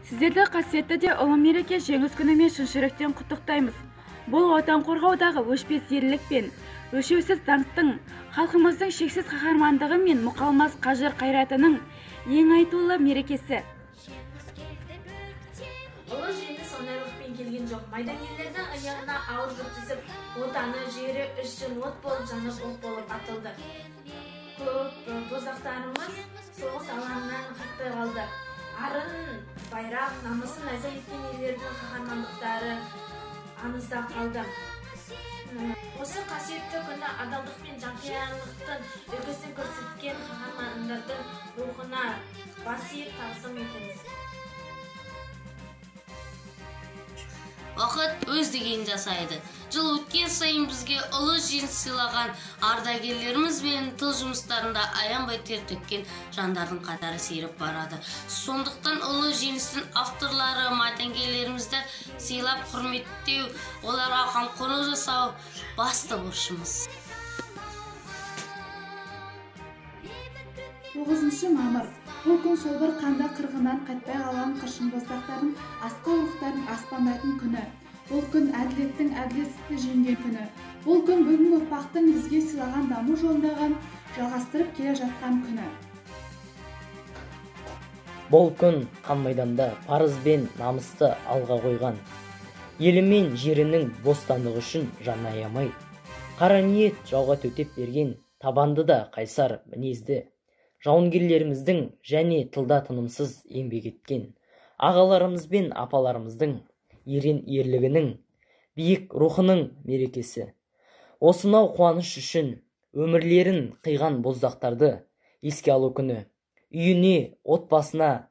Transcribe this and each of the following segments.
Сіздерді қасиетті де ұлы мереке жеңіс күнімен шын жүректен құттықтаймыз. Бұл отан қорғаудағы өшпес ерлік пен өлшеусіз даңқтың, халқымыздың шексіз қаһармандығы мен мұқалмас қажыр қайратының ең айтулы мерекесі. Ұлы жеңіс оңайлықпен келген жоқ. Майдангерлердің аяғына ауыр жүк түсіп, отаны, жері үшін от болып жанып, оқ болып атылды. Көп боздақтарымыз соғыс алаңынан қайтпай қалды. Арын, байрақ, намысын әзір еткен ерлердің қаһармандықтары аңызда қалды. Осы қасиетті күні адалдық пен жанқиярлықтың үлгісін көрсеткен қаһармандардың рухына бас иіп тағзым етеміз. Вақыт өз дегенін жасайды. Жыл өткен сайын бізге ұлы жеңіс сыйлаған ардагерлеріміз бен тыл жұмыстарында аянбай тер төккен жандардың қатары сейіліп барады. Сондықтан ұлы жеңістің авторлары майдангерлерімізді сыйлап құрметтеу, оларға қамқорлық жасау басты борышымыз. 9 мамыр. Бұл күн сол бір қанды қырғыннан қайтпай қалған қыршын боздақтарын, асқақ рухтарын аспандайтын күні. Бұл күн әділеттің әділетсізді жеңген күні. Бұл күн бүгінгі ұрпақтың бізге сыйлаған даму жолындаған, жалғастырып келе жатқан күні. Бұл күн қан майданда парыз бен намысты алға қойған. Елі мен жерінің бостандығы үшін жан аямай. Қара ниет жауға төтеп берген, табанды да қайсар мінезді. Жауынгерлеріміздің және тылда тынымсыз еңбек еткен ағаларымыз бен апаларымыздың ерен ерлігінің, биік рухының мерекесі. Осынау қуаныш үшін өмірлерін қиған боздақтарды еске алу күні. Үйіне, отбасына,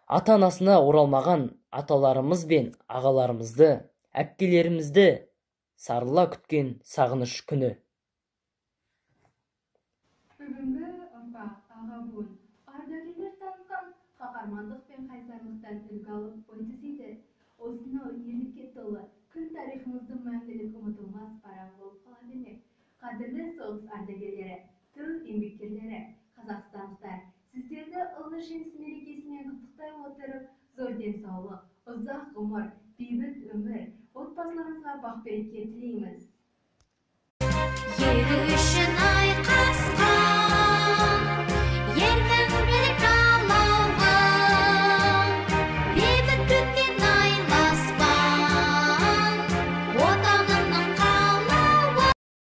ата-анасына оралмаған аталарымыз бен ағаларымызды, әпкелерімізді сарыла күткен сағыныш күні. Бүгінгі ұрпақ аға буын ардагерлер танытқан қаһармандық пен қайсарлықтан үлгі алып ой түзейді. Осынау ерлікке толы күн тарихымыздың мәңгілік ұмытылмас парағы болып қала бермек. Қадірлі соғыс ардагерлері, тыл еңбеккерлері, қазақстандықтар, сіздерді ұлы жеңіс